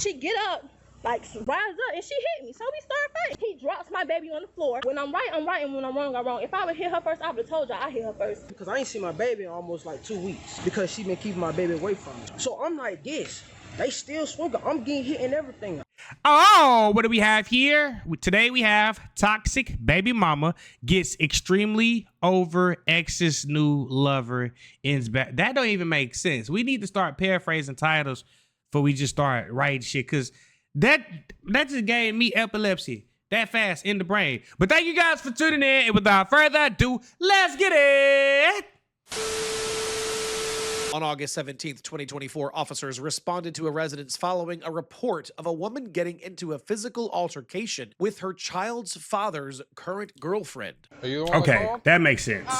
She get up, like rise up, and she hit me. So we start fighting. He drops my baby on the floor. When I'm right, I'm right, and when I'm wrong, I'm wrong. If I would hit her first, I would have told y'all I hit her first. Because I ain't seen my baby in almost like 2 weeks because she been keeping my baby away from me. So I'm like this. They still swinging. I'm getting hit and everything. Oh, what do we have here? Today we have toxic baby mama gets extremely over ex's new lover ends back. That don't even make sense. We need to start paraphrasing titles before we just start writing shit, because that just gave me epilepsy that fast in the brain. But thank you guys for tuning in, and without further ado, let's get it. On August 17th, 2024, officers responded to a residence following a report of a woman getting into a physical altercation with her child's father's current girlfriend. Are you the one Okay, that called? that makes sense.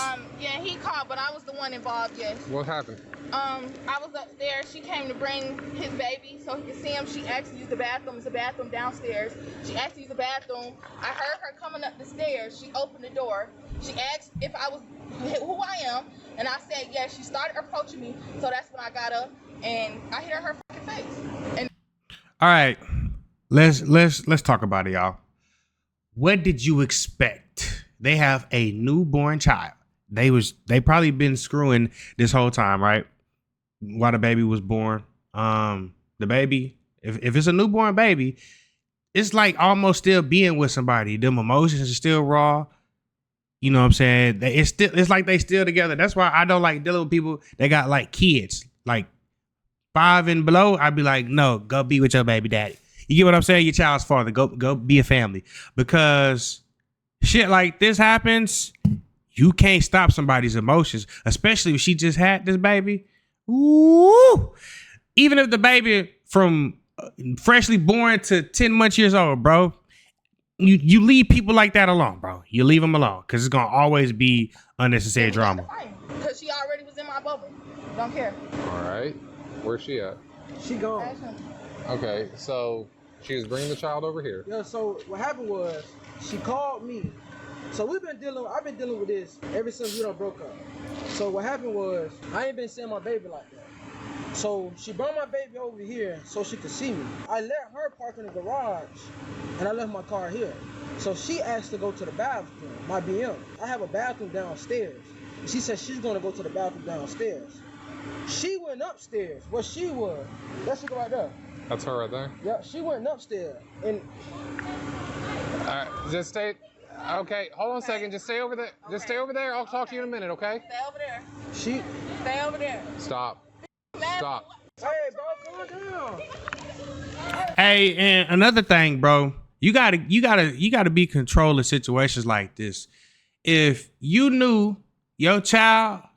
Yeah, he called, but I was the one involved, yes. What happened? I was upstairs. She came to bring his baby so he could see him. She asked to use the bathroom. It's a bathroom downstairs. She asked to use the bathroom. I heard her coming up the stairs. She opened the door. She asked if I was who I am, and I said yes. She started approaching me, so that's when I got up and I hit her fucking face. And All right, let's talk about it, y'all. What did you expect? They have a newborn child. They probably been screwing this whole time, right? While the baby was born. The baby, if it's a newborn baby, it's like almost still being with somebody. Them emotions are still raw. You know what I'm saying? It's like they still together. That's why I don't like dealing with people that got like kids, like 5 and below. I'd be like, no, go be with your baby daddy. You get what I'm saying? Your child's father. Go be a family. Because shit like this happens, you can't stop somebody's emotions, especially if she just had this baby. Ooh. Even if the baby from freshly born to 10 months years old, bro, you leave people like that alone, bro. You leave them alone, because it's going to always be unnecessary drama. because she already was in my bubble. Don't care. All right. Where's she at? She gone. Okay, so she was bringing the child over here. Yeah, so what happened was she called me. So I've been dealing with this ever since we done broke up. So what happened was I ain't been seeing my baby like that. So she brought my baby over here so she could see me. I let her park in the garage and I left my car here. So she asked to go to the bathroom, my BM. I have a bathroom downstairs. She said she's gonna go to the bathroom downstairs. She went upstairs where she was. That shit right there. That's her right there? Yeah, she went upstairs and Just stay. Okay, hold on a second. Just stay over there. Just stay over there. I'll talk to you in a minute, okay? Stay over there. she, Stay over there. Stop. Stop. hey bro, calm down. Hey, and another thing, bro, you gotta be controlling situations like this. If you knew your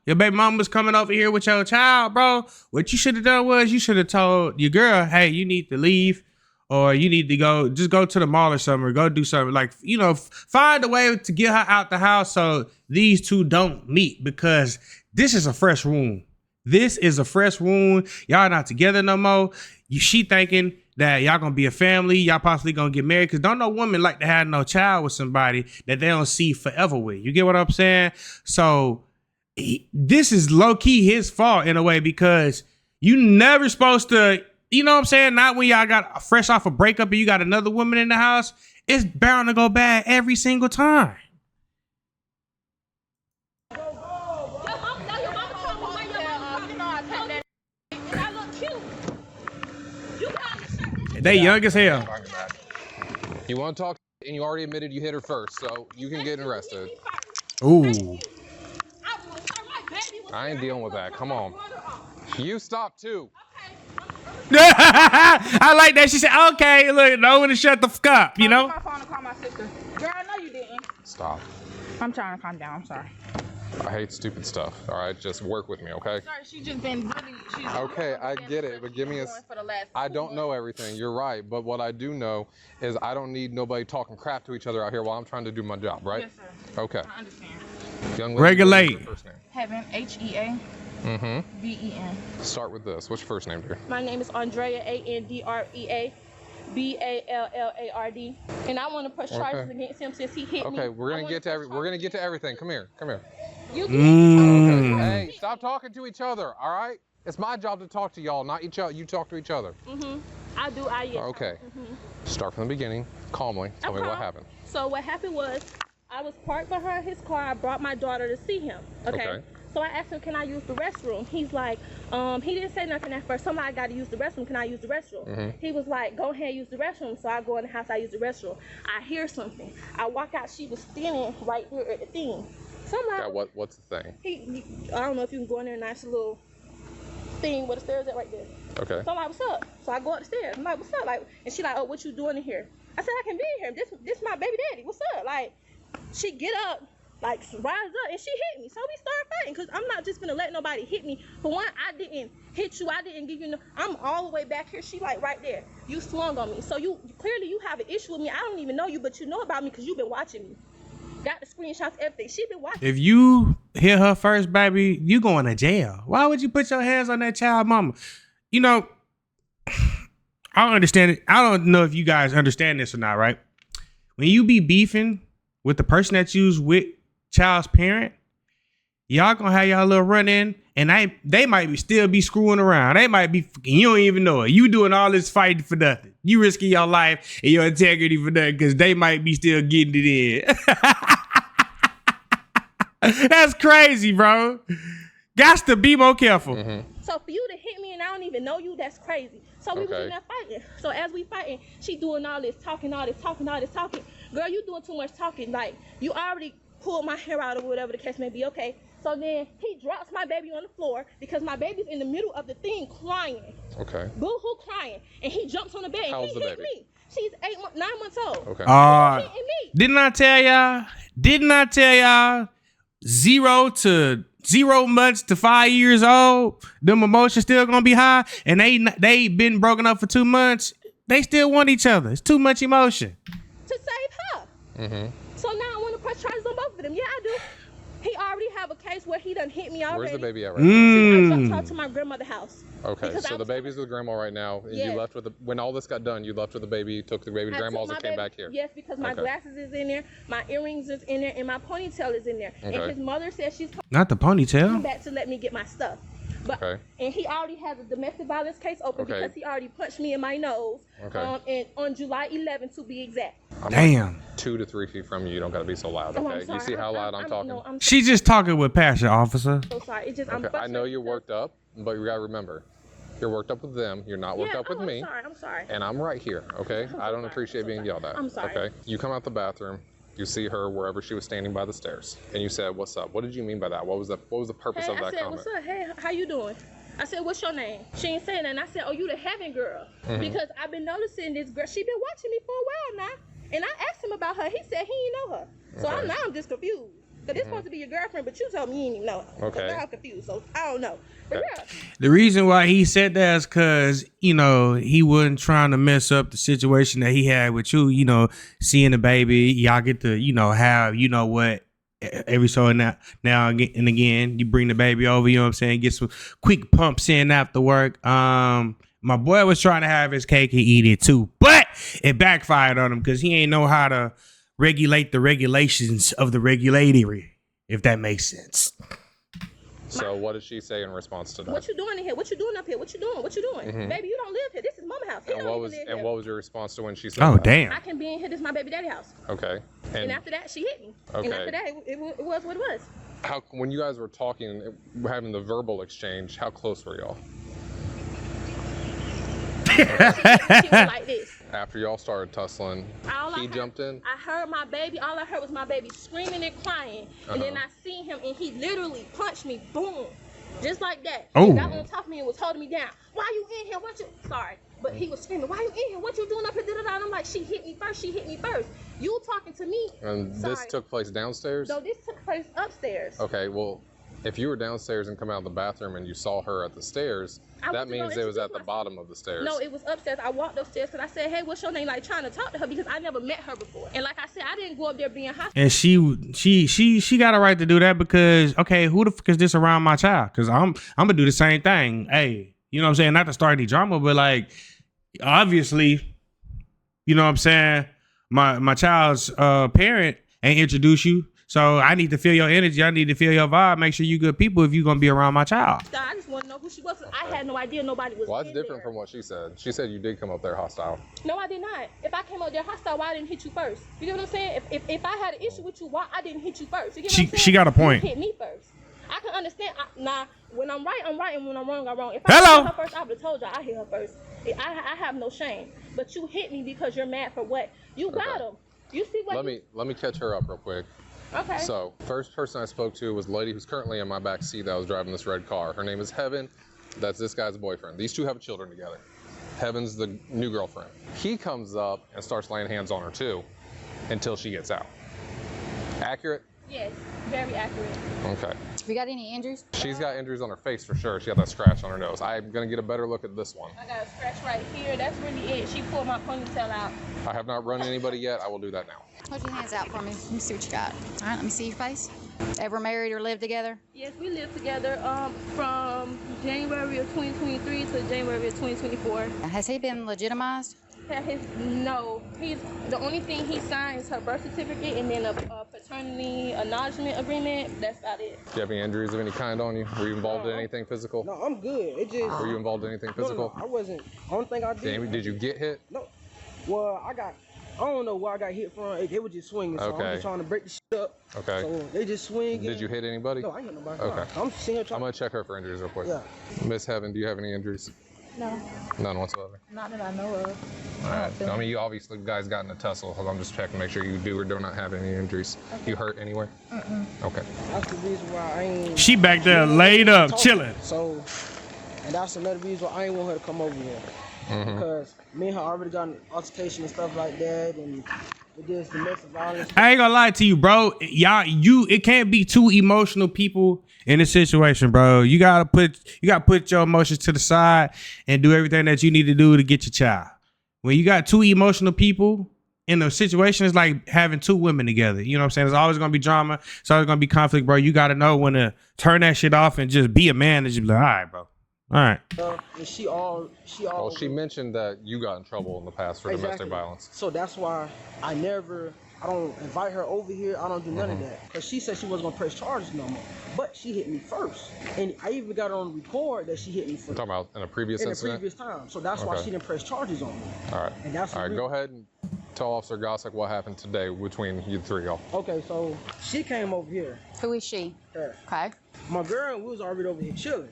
baby mama was coming over here with your child, bro, what you should have done was you should have told your girl, hey, you need to leave, or you need to go to the mall or something, or go do something, like, you know, find a way to get her out the house so these two don't meet, because this is a fresh wound. This is a fresh wound. Y'all not together no more. She thinking that y'all gonna be a family. Y'all possibly gonna get married, because don't no woman like to have no child with somebody that they don't see forever with. You get what I'm saying? So this is low key his fault in a way, because you never supposed to, you know what I'm saying? Not when y'all got fresh off a breakup and you got another woman in the house. It's bound to go bad every single time. They young as hell. You want to talk, and you already admitted you hit her first, so you can get arrested. Ooh. I ain't dealing with that. Come on. You stop too. I like that. She said, okay, look, no one to shut the fuck up, you know? My phone to call my sister. Girl, no you didn't. Stop. I'm trying to calm down. I'm sorry. I hate stupid stuff. All right, just work with me, okay? Sorry, she just been really. Okay, I get it, but give me a. I don't know everything. You're right, but what I do know is I don't need nobody talking crap to each other out here while I'm trying to do my job, right? Yes, sir. Okay. I understand. Young lady, Regulate. what's your first name? Heaven, H-E-A. Mm-hmm. B-E-N. Start with this. What's your first name, dear? My name is Andrea, Andrea Ballard, and I want to press charges against him since he hit me. Okay, we're gonna get to everything. Come here. You Mm. Okay. Hey, stop talking to each other. All right. It's my job to talk to y'all, not each other. You talk to each other. Mm-hmm. I do. Yes. Okay. Start from the beginning, calmly. Tell me what happened. So what happened was, I was parked behind his car. I brought my daughter to see him. Okay. So I asked him, can I use the restroom? He's like, he didn't say nothing at first. Somebody got to use the restroom. Can I use the restroom? He was like, go ahead, use the restroom. So I go in the house, I use the restroom. I hear something. I walk out, she was standing right there at the thing. So I'm like, what's the thing? I don't know if you can go in there, nice little thing where the stairs at right there. Okay. So I'm like, what's up? So I go up the stairs. I'm like, what's up? Like, and she like, oh, what you doing in here? I said, I can be in here. This my baby daddy. What's up? Like, she get up, like rise up, and she hit me. So we started fighting, because I'm not just gonna let nobody hit me. For one, I didn't hit you. I didn't give you no. I'm all the way back here. She like right there. You swung on me. So you clearly you have an issue with me. I don't even know you, but you know about me because you've been watching me. Got the screenshots, everything. She been watching. If you hit her first, baby, you going to jail. Why would you put your hands on that child mama? You know, I don't understand it. I don't know if you guys understand this or not, right? When you be beefing with the person that you's with, child's parent, y'all gonna have y'all little run in, and they might still be screwing around. They might be, you don't even know it. You doing all this fighting for nothing. You risking your life and your integrity for nothing because they might be still getting it in. That's crazy, bro. Got to be more careful. So for you to hit me and I don't even know you, that's crazy. So we was in there fighting. So as we fighting, she doing all this talking. Girl, you doing too much talking. Like, you already pulled my hair out or whatever the case may be. Okay. So then he drops my baby on the floor because my baby's in the middle of the thing crying. Okay. Boo-hoo crying. And he jumps on the bed and he hit me. She's 9 months old. Okay. Didn't I tell y'all 0 months to 5 years old, them emotions still gonna be high, and they been broken up for 2 months. They still want each other. It's too much emotion. To save her. So now I want to press charges on both of them. Yeah, I do. He already have a case where he done hit me already. Where's the baby at right now? I jumped her to my grandmother's house. Okay, so the baby's with grandma right now. And you left with when all this got done, you left with the baby, took the baby to grandma's and came back here. Yes, because my glasses is in there, my earrings is in there, and my ponytail is in there. And his mother says she's not the ponytail back to let me get my stuff. But and he already has a domestic violence case open because he already punched me in my nose. And on July 11th to be exact. Damn. Like 2 to 3 feet from you. You don't gotta be so loud. Okay. You see how loud I'm talking? No, She's just talking with passion, officer. So sorry. It's just I know you're worked up, but you gotta remember, you're worked up with them. You're not worked up with me. I'm sorry. And I'm right here. Okay. I don't appreciate being yelled at. I'm sorry. Okay. You come out the bathroom. You see her wherever she was standing by the stairs, and you said, "What's up?" What did you mean by that? What was the purpose of that comment? comment? What's up? Hey, how you doing? I said, what's your name? She ain't saying that. And I said, oh, you the heaven girl. Because I've been noticing this girl. She been watching me for a while now. And I asked him about her. He said he didn't know her. So I'm just confused. Because this supposed to be your girlfriend, but you told me you didn't even know her. Okay. So now I'm confused. So I don't know. But yeah. The reason why he said that is because, he wasn't trying to mess up the situation that he had with you, seeing the baby. Y'all get to, have, every so now and again, you bring the baby over, get some quick pumps in after work. My boy was trying to have his cake and eat it too, but it backfired on him because he ain't know how to regulate the regulations of the regulatory, if that makes sense. So what did she say in response to that? What you doing in here? What you doing up here? What you doing? Baby, you don't live here. This is mama house. What was your response to when she said oh, that? damn. I can be in here. This is my baby daddy house. Okay. And after that, she hit me. Okay. And after that, it was what it was. When you guys were talking, having the verbal exchange, how close were y'all? She was like this. After y'all started tussling, he jumped in? I heard my baby. All I heard was my baby screaming and crying. And then I seen him, and he literally punched me. Boom. Just like that. Oh. He got on top of me and was holding me down. Why you in here? Sorry. But he was screaming, why you in here? What you doing up here? And I'm like, she hit me first. You talking to me. And this took place downstairs? No, this took place upstairs. Okay, well, if you were downstairs and come out of the bathroom and you saw her at the stairs, that means it was at the bottom of the stairs. No, it was upstairs. I walked upstairs and I said, hey, what's your name? Like, trying to talk to her because I never met her before. And like I said, I didn't go up there being hostile. And she got a right to do that because, okay, who the fuck is this around my child? Because I'm gonna do the same thing. Hey, you know what I'm saying? Not to start any drama, but like, obviously, you know what I'm saying? My child's parent ain't introduced you. So I need to feel your energy. I need to feel your vibe. Make sure you good people if you're gonna be around my child. I just want to know who she was. I had no idea nobody was. Well, that's in different there. from what she said. She said you did come up there hostile. No, I did not. If I came up there hostile, why I didn't hit you first? You get what I'm saying? If I had an issue with you, why I didn't hit you first? You get what I'm saying? She got a point. You hit me first. I can understand. When I'm right, I'm right, and when I'm wrong, I'm wrong. If Hello. I hit her first, I would have told you I hit her first. I have no shame. But you hit me because you're mad for what? You got him. You see what? Let me catch her up real quick. Okay. So, first person I spoke to was the lady who's currently in my back seat that was driving this red car. Her name is Heaven. That's this guy's boyfriend. These two have children together. Heaven's the new girlfriend. He comes up and starts laying hands on her too until she gets out. Accurate? Yes, very accurate. Okay. Have you got any injuries? She's got injuries on her face for sure. She had that scratch on her nose. I'm going to get a better look at this one. I got a scratch right here. That's really it. She pulled my ponytail out. I have not run anybody yet. I will do that now. Hold your hands out for me. Let me see what you got. All right, let me see your face. Ever married or lived together? Yes, we lived together from January of 2023 to January of 2024. Has he been legitimized? No, he's the only thing he signed is her birth certificate and then a paternity acknowledgement agreement. That's about it. Do you have any injuries of any kind on you? Were you involved in anything physical? No, I'm good. It just. Were you involved in anything physical? No, I wasn't. Only thing I did. Did you get hit? No. Well, I don't know where I got hit from. They were just swinging, so I'm just trying to break the shit up. Okay. So they just swing. Did you hit anybody? No, I ain't hit nobody. Okay. I'm seeing her I'm gonna check her for injuries real quick. Yeah. Miss Heaven, do you have any injuries? No, None whatsoever. not that I know of. All right. I mean, you obviously guys got in a tussle. So I'm just checking to make sure you do or do not have any injuries. Okay. You hurt anywhere? Okay. That's the reason why I ain't. She back there laid up, chilling. So, and that's another reason why I ain't want her to come over here. Because me and her already got an altercation and stuff like that, and it is domestic violence. I ain't gonna lie to you, bro. It can't be two emotional people in this situation, bro. You gotta put your emotions to the side and do everything that you need to do to get your child. When you got two emotional people in a situation, it's like having two women together. You know what I'm saying? There's always gonna be drama. It's always gonna be conflict, bro. You gotta know when to turn that shit off and just be a man and just be like, all right, bro. All right. And she all. Well, she mentioned that you got in trouble in the past for domestic violence. So that's why I don't invite her over here. I don't do none of that. Because she said she wasn't going to press charges no more. But she hit me first. And I even got on record that she hit me first. You're talking about in a previous incident? In a previous time. So that's why she didn't press charges on me. All right. And that's all right, go ahead and tell Officer Gossick what happened today between you three y'all. Okay, so she came over here. Who is she? Her. Okay. My girl, we was already over here chilling.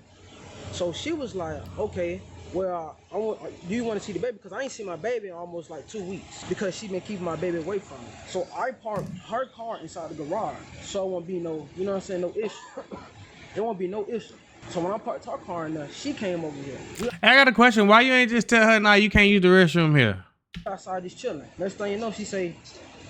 So she was like, okay, well, do you want to see the baby? Because I ain't seen my baby in almost like 2 weeks because she been keeping my baby away from me. So I parked her car inside the garage. So it won't be no, you know what I'm saying, no issue. There won't be no issue. So when I parked her car in there, she came over here. I got a question. Why you ain't just tell her, nah, you can't use the restroom here? Outside just chilling. Next thing you know, she say,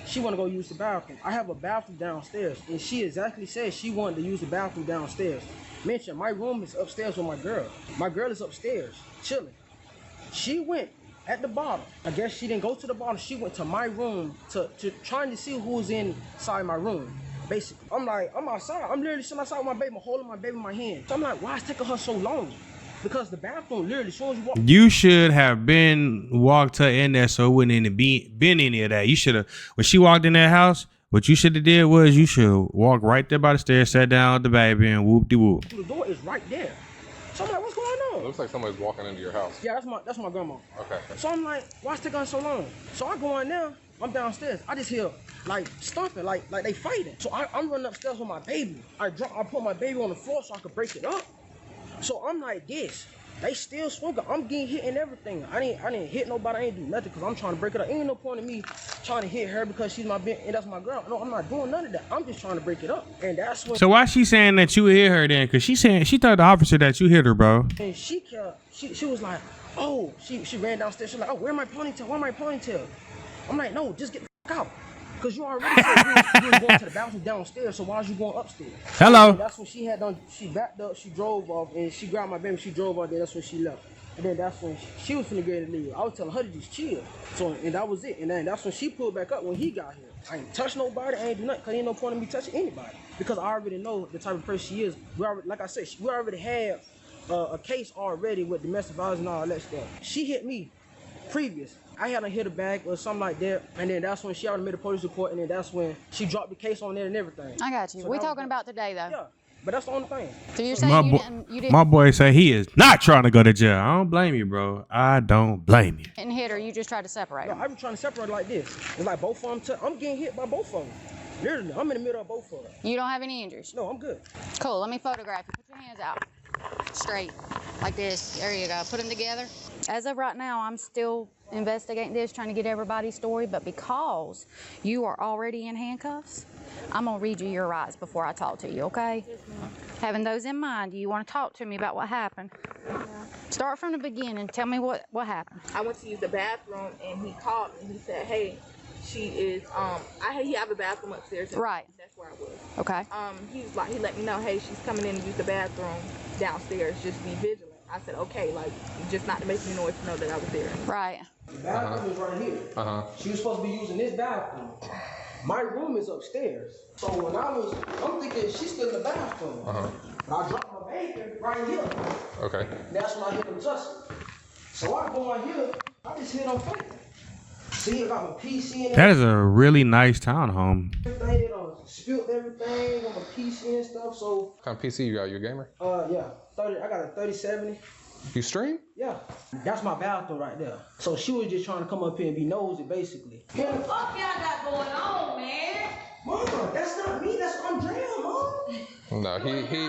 she want to go use the bathroom. I have a bathroom downstairs. And she exactly said she wanted to use the bathroom downstairs. Mention, my room is upstairs with my girl. My girl is upstairs, chilling. She went at the bottom. I guess she didn't go to the bottom. She went to my room to trying to see who's inside my room, basically. I'm outside. I'm literally sitting outside with my baby, holding my baby in my hand. So I'm like, why is it taking her so long? Because the bathroom literally, as soon as you walk. You should have walked her in there so it wouldn't have been any of that. You should have, when she walked in that house, what you should have did was you should walk right there by the stairs, sat down with the baby, and whoop-de-whoop. The door is right there. So I'm like, what's going on? It looks like somebody's walking into your house. Yeah, that's my grandma. Okay. So I'm like, why is it taking so long? So I go in there, I'm downstairs. I just hear like stomping, like they fighting. So I'm running upstairs with my baby. I put my baby on the floor so I could break it up. So I'm like this. They still swinging. I'm getting hit and everything. I didn't hit nobody. I ain't do nothing because I'm trying to break it up. Ain't no point in me trying to hit her because she's my bitch and that's my girl. No, I'm not doing none of that. I'm just trying to break it up. And that's what. So why she saying that you hit her then? Because she thought the opposite that you hit her, bro. And she was like, oh, she ran downstairs. She's like, oh, where my ponytail? Where my ponytail? I'm like, no, just get the fuck out. Because you already said you was going to the bathroom downstairs, so why was you going upstairs? Hello. And that's when she had done, she backed up, she drove off, and she grabbed my baby, she drove off there, that's when she left. And then that's when she was finna get ready to leave. I was telling her to just chill. So, and that was it. And then that's when she pulled back up when he got here. I ain't touch nobody, I ain't do nothing, because ain't no point in me touching anybody. Because I already know the type of person she is. Like I said, we already had a case already with domestic violence and all that stuff. She hit me previous. I had her hit her back or something like that, and then that's when she already made a police report, and then that's when she dropped the case on there and everything. I got you. So we talking about today, though. Yeah. But that's the only thing. So you're saying you didn't My boy say he is not trying to go to jail. I don't blame you, bro. I don't blame you. hit her, you just tried to separate No, them. I'm trying to separate like this. It's like both of them. I'm getting hit by both of them. Literally, I'm in the middle of both of them. You don't have any injuries? No, I'm good. Cool, let me photograph you. Put your hands out. Straight, like this. There you go. Put them together. As of right now, I'm still investigating this, trying to get everybody's story, but because you are already in handcuffs, I'm gonna read you your rights before I talk to you, okay? Yes, ma'am. Having those in mind, do you want to talk to me about what happened? Yeah. Start from the beginning. Tell me what happened. I went to use the bathroom and he called me. He said, "Hey, she is he have a bathroom upstairs." Right. That's where I was. Okay. He was like, he let me know, "Hey, she's coming in to use the bathroom downstairs. Just be vigilant." I said, "Okay," like just not to make me noise to know that I was there. Right. The bathroom is right here. She was supposed to be using this bathroom. My room is upstairs. So when I'm thinking she's still in the bathroom. But I dropped my baby right here. Okay. That's when I hear them tussling. So I go in here, I just hear them fighting. See, I got my PC in That is a really nice townhome. everything. They done spilled everything on my PC and stuff. So What kind of PC you got? You a gamer? yeah, I got a 3070. You stream? Yeah, that's my bathroom right there. So she was just trying to come up here and be nosy, basically. What the fuck y'all got going on, man? Mama, that's not me. That's Andrea, Mom. No, he.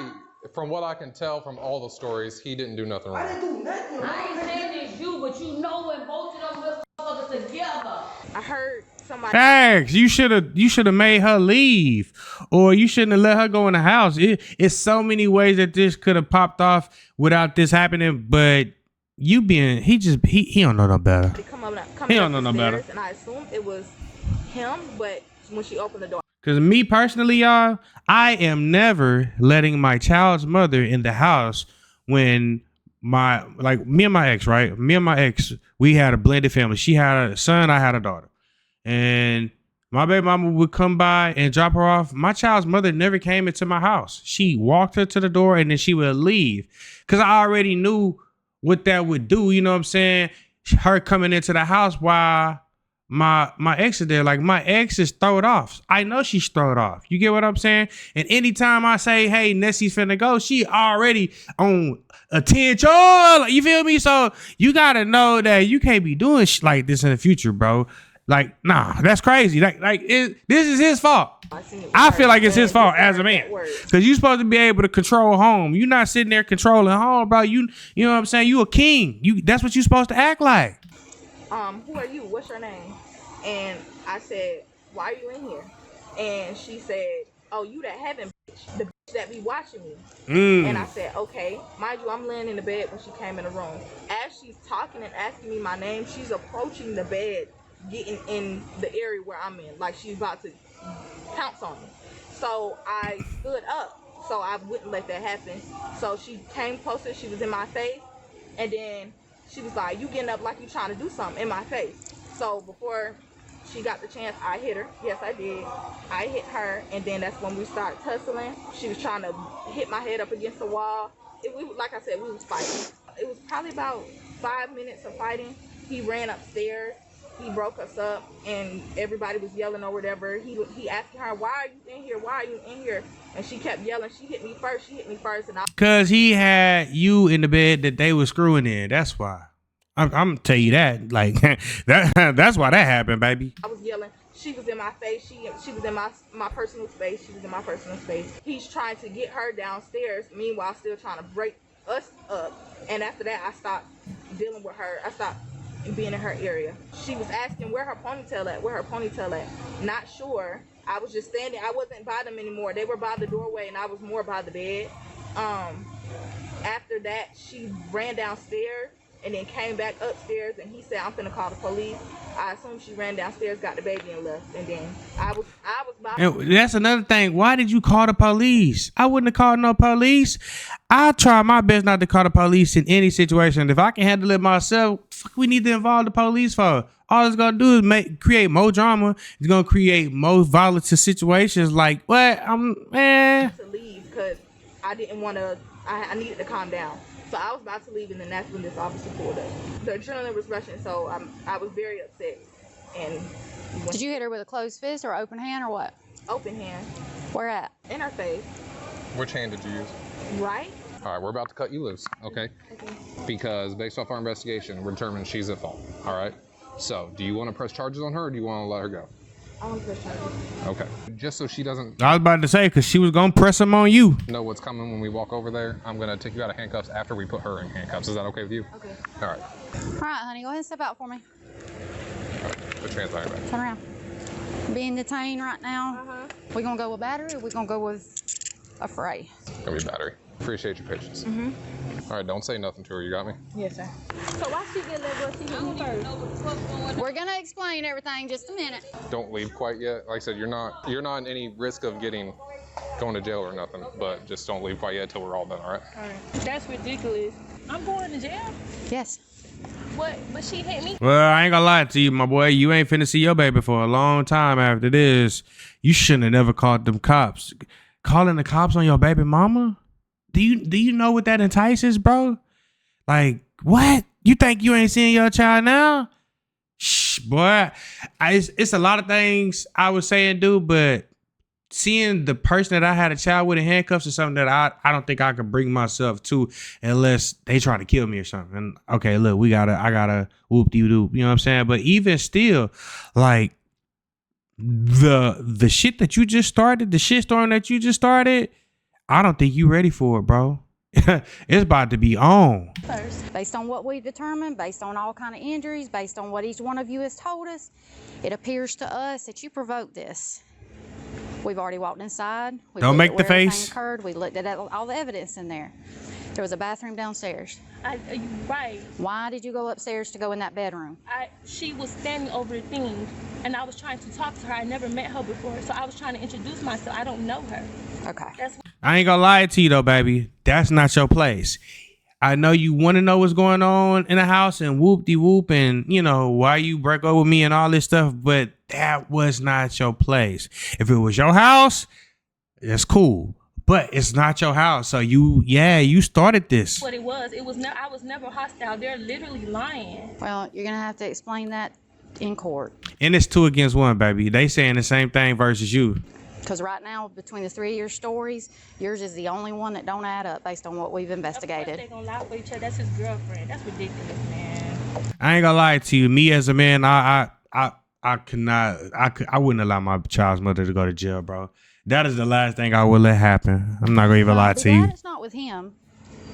From what I can tell from all the stories, he didn't do nothing I wrong. didn't do nothing. I ain't saying it's you, but you know when both of them motherfuckers together. I heard somebody. Facts. You should have made her leave, or you shouldn't have let her go in the house. It's so many ways that this could have popped off without this happening. But he don't know no better. He don't know no better. And I assumed it was him, but when she opened the door. Because me personally, y'all, I am never letting my child's mother in the house when me and my ex, right? Me and my ex, we had a blended family. She had a son, I had a daughter. And my baby mama would come by and drop her off. My child's mother never came into my house. She walked her to the door and then she would leave. Because I already knew what that would do. You know what I'm saying? Her coming into the house while my ex is there. Like, my ex is throwed off. I know she's throwed off. You get what I'm saying? And anytime I say, "Hey, Nessie's finna go," she already on attention. You feel me? So you gotta know that you can't be doing shit like this in the future, bro. Like, nah, that's crazy. This is his fault. I feel like it's his fault as a man, because you supposed to be able to control home. You're not sitting there controlling home, bro. You know what I'm saying? You a king. That's what you supposed to act like. Who are you? What's your name? And I said, "Why are you in here?" And she said, "Oh, you that heaven bitch, the bitch that be watching me." And I said, "Okay." Mind you, I'm laying in the bed when she came in the room. As she's talking and asking me my name, she's approaching the bed, getting in the area where I'm in, like she's about to pounce on me. So I stood up, so I wouldn't let that happen. So she came closer, she was in my face, and then she was like, "You getting up like you trying to do something," in my face. So before she got the chance, I hit her. Yes, I did. I hit her, and then that's when we started tussling. She was trying to hit my head up against the wall. Like I said, we was fighting. It was probably about 5 minutes of fighting. He ran upstairs. He broke us up, and everybody was yelling or whatever. He asked her, "Why are you in here? Why are you in here?" And she kept yelling. She hit me first, and I. Cause he had you in the bed that they were screwing in. That's why. I'm gonna tell you that. Like that's why that happened, baby. I was yelling. She was in my face. She was in my personal space. She was in my personal space. He's trying to get her downstairs. Meanwhile, still trying to break us up. And after that, I stopped dealing with her. I stopped being in her area. She was asking where her ponytail at. Not sure. I was just standing. I wasn't by them anymore. They were by the doorway, and I was more by the bed. After that, she ran downstairs and then came back upstairs, and he said, "I'm finna call the police." I assume she ran downstairs, got the baby, and left. And then I was by. And that's another thing. Why did you call the police? I wouldn't have called no police. I try my best not to call the police in any situation. If I can handle it myself, fuck, we need to involve the police for. All it's gonna do is create more drama. It's gonna create more volatile situations. Like, what? To leave because I didn't want to. I needed to calm down. So I was about to leave, and then that's when this officer pulled up. The adrenaline was rushing, so I was very upset. And did you hit her with a closed fist or open hand or what? Open hand. Where at? In her face. Which hand did you use? Right? All right, we're about to cut you loose, okay? Because based off our investigation, we're determining she's at fault, all right? So, do you want to press charges on her, or do you want to let her go? I want to press charges. Okay. Just so she doesn't I was about to say, because she was going to press them on you. know what's coming when we walk over there, I'm going to take you out of handcuffs after we put her in handcuffs. Is that okay with you? Okay. All right. All right, honey, go ahead and step out for me. All right. Put your hands behind your back. Turn around. Being detained right now, we gonna go with battery or we gonna go with a fray? It's going to be battery. Appreciate your patience. All right, don't say nothing to her. You got me? Yes, sir. So why she get level? She hit me first. We're gonna explain everything in just a minute. Don't leave quite yet. Like I said, you're not in any risk of going to jail or nothing, but just don't leave quite yet till we're all done, all right? All right. That's ridiculous. I'm going to jail. Yes. What? But she hit me. Well, I ain't gonna lie to you, my boy. You ain't finna see your baby for a long time after this. You shouldn't have never called them cops. Calling the cops on your baby mama? Do you know what that entices, bro? Like, what? You think you ain't seeing your child now? Shh, boy. It's a lot of things I was saying, dude, but seeing the person that I had a child with in handcuffs is something that I don't think I could bring myself to unless they try to kill me or something. And okay, look, I gotta whoop-de-doop, you know what I'm saying? But even still, like, the shit that you just started, the shitstorm that you just started, I don't think you ready for it, bro. It's about to be on. Based on what we determined, based on all kind of injuries, based on what each one of you has told us, it appears to us that you provoked this. We've already walked inside. Don't make the face. Occurred. We looked at all the evidence in there. There was a bathroom downstairs. Right. Why did you go upstairs to go in that bedroom? She was standing over a thing, and I was trying to talk to her. I never met her before, so I was trying to introduce myself. I don't know her. Okay. I ain't gonna lie to you though, baby. That's not your place. I know you want to know what's going on in the house and whoop-de-whoop and, you know, why you break up with me and all this stuff, but that was not your place. If it was your house, it's cool, but it's not your house. So you started this. What it was. I was never hostile. They're literally lying. Well, you're going to have to explain that in court. And it's 2 against 1, baby. They saying the same thing versus you. Because right now, between the 3 of your stories, yours is the only one that don't add up based on what we've investigated. They're gonna lie for each other. That's his girlfriend. That's ridiculous, man. I ain't gonna lie to you. Me as a man, I wouldn't allow my child's mother to go to jail, bro. That is the last thing I would let happen. I'm not gonna even lie to you. It's not with him,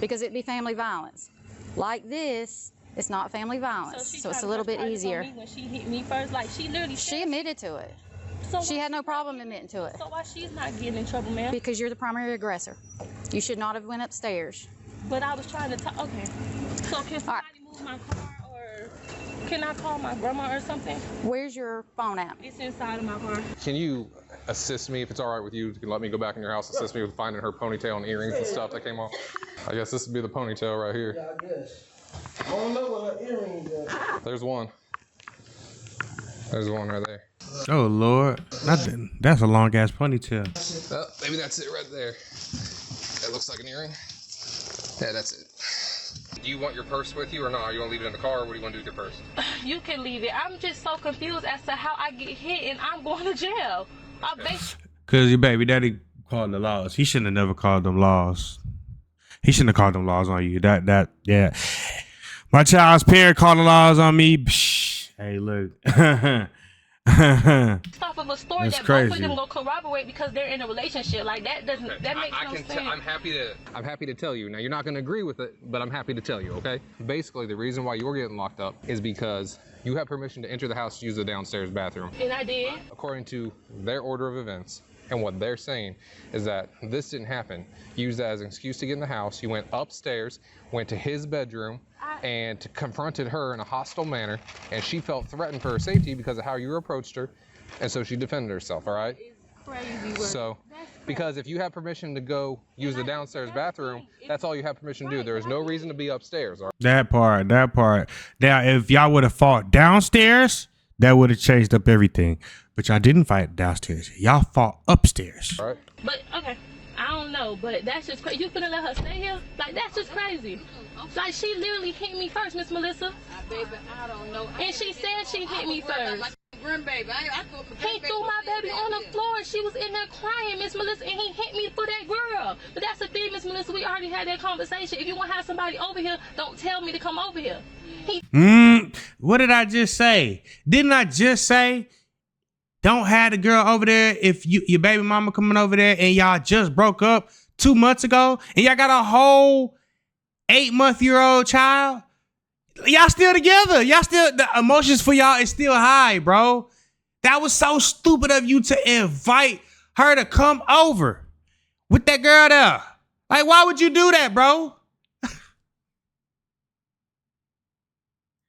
because it'd be family violence. Like this, it's not family violence, so it's a little bit easier. When she hit me first, like she literally. She admitted to it. So she had no problem admitting to it. So why she's not getting in trouble, ma'am? Because you're the primary aggressor. You should not have went upstairs. But I was trying to talk. Okay. So can somebody move my car, or can I call my grandma or something? Where's your phone at? It's inside of my car. Can you assist me, if it's all right with you, you can let me go back in your house, assist me with finding her ponytail and earrings and stuff that came off? I guess this would be the ponytail right here. Yeah, I guess. I don't know what her earrings are. There's one. There's one right there. Oh Lord, nothing. That's a long ass ponytail. Oh, maybe that's it right there. That looks like an earring. Yeah, that's it. Do you want your purse with you or not? You want to leave it in the car, or what do you want to do with your purse? You can leave it. I'm just so confused as to how I get hit and I'm going to jail. Cause your baby daddy called the laws. He shouldn't have never called them laws. He shouldn't have called them laws on you. Yeah. My child's parent called the laws on me. Psh, hey, look. Off of a story that crazy. both of them will corroborate because they're in a relationship. Like that doesn't that makes no sense. I'm happy to tell you. Now you're not going to agree with it, but I'm happy to tell you. Okay. Basically, the reason why you're getting locked up is because you have permission to enter the house to use the downstairs bathroom. And I did. According to their order of events. And what they're saying is that this didn't happen. You used that as an excuse to get in the house. You went upstairs, went to his bedroom, and confronted her in a hostile manner. And she felt threatened for her safety because of how you approached her. And so she defended herself, all right? Crazy. So, because if you have permission to go use the downstairs bathroom, that's all you have permission to do. There is no reason to be upstairs, all right? That part. Now, if y'all would have fought downstairs, that would have changed up everything. But y'all didn't fight downstairs. Y'all fought upstairs. All right. But, okay, I don't know, but that's just crazy. You finna let her stay here? Like, that's just crazy. Like, she literally hit me first, Miss Melissa. Baby, I don't know. And she said she hit me first. Grandbaby. I threw my He threw my baby on the floor and she was in there crying, Miss Melissa, and he hit me for that girl. But that's the thing, Miss Melissa, we already had that conversation. If you want to have somebody over here, don't tell me to come over here. What did I just say? Didn't I just say don't have the girl over there if your baby mama coming over there and y'all just broke up 2 months ago and y'all got a whole 8-month-old child? Y'all still together. Y'all still, the emotions for y'all is still high, bro. That was so stupid of you to invite her to come over with that girl there. Like, why would you do that, bro?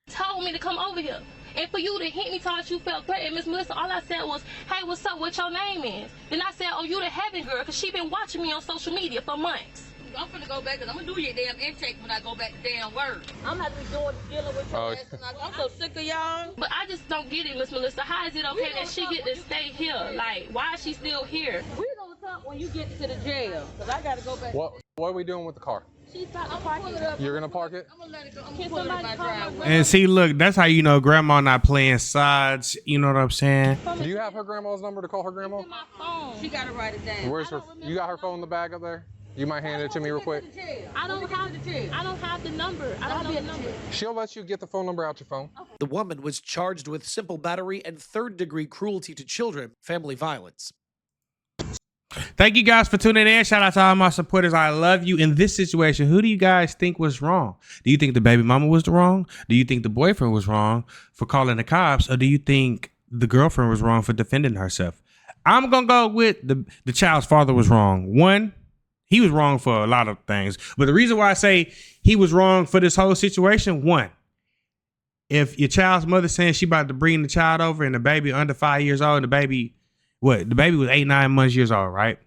Told me to come over here. And for you to hit me, thought you felt threatened, Miss Melissa, all I said was, hey, what's up, what your name is? Then I said, oh, you the heaven girl, because she been watching me on social media for months. I'm finna go back, because I'm gonna do your damn intake when I go back to damn work. I'm not dealing with your ass tonight. I'm so sick of y'all. But I just don't get it, Miss Melissa. How is it okay that she get to stay here? Like, why is she still here? We gonna talk when you get to the jail, because I gotta go back. What are we doing with the car? She's about to park it. You're gonna park it? I'm gonna let it go. I'm gonna pull it in my driveway. And see, look, that's how you know grandma not playing sides. You know what I'm saying? Do you have her grandma's number to call her grandma? My phone. She gotta write it down. Where's her? You got her phone in the bag up there? You might hand it to me real quick. I don't have the number. I don't know the number. She'll let you get the phone number out your phone. The woman was charged with simple battery and third-degree cruelty to children, family violence. Thank you guys for tuning in. Shout out to all my supporters. I love you. In this situation, who do you guys think was wrong? Do you think the baby mama was wrong? Do you think the boyfriend was wrong for calling the cops? Or do you think the girlfriend was wrong for defending herself? I'm going to go with the child's father was wrong. One, he was wrong for a lot of things. But the reason why I say he was wrong for this whole situation, one, if your child's mother saying she about to bring the child over and the baby under 5 years old and the baby was 8-9 months years old, right?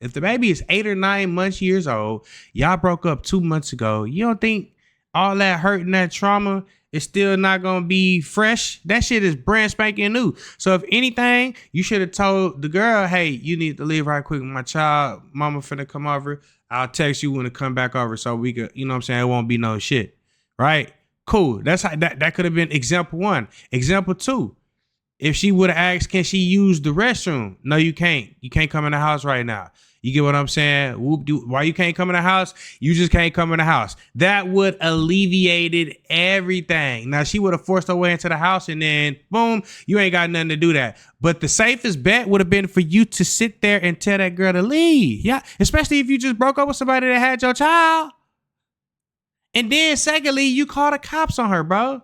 If the baby is 8 or 9 months years old, y'all broke up 2 months ago, you don't think all that hurt and that trauma is still not gonna be fresh? That shit is brand spanking new. So if anything, you should have told the girl, hey, you need to leave right quick with my child. Mama finna come over. I'll text you when to come back over so we could, you know what I'm saying? It won't be no shit, right? Cool. That's how that could have been example one. Example two. If she would have asked, can she use the restroom? No, you can't. You can't come in the house right now. You get what I'm saying? Why you can't come in the house? You just can't come in the house. That would alleviated everything. Now, she would have forced her way into the house and then, boom, you ain't got nothing to do that. But the safest bet would have been for you to sit there and tell that girl to leave. Yeah, especially if you just broke up with somebody that had your child. And then secondly, you call the cops on her, bro.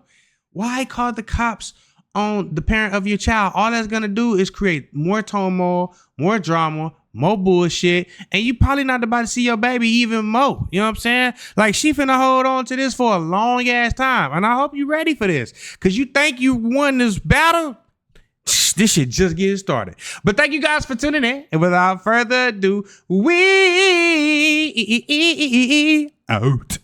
Why call the cops on the parent of your child? All that's gonna do is create more turmoil, more drama, more bullshit, and you probably not about to see your baby even more. You know what I'm saying? Like, she finna hold on to this for a long ass time, and I hope you ready for this, because you think you won this battle. This shit just getting started. But thank you guys for tuning in, and without further ado, we out.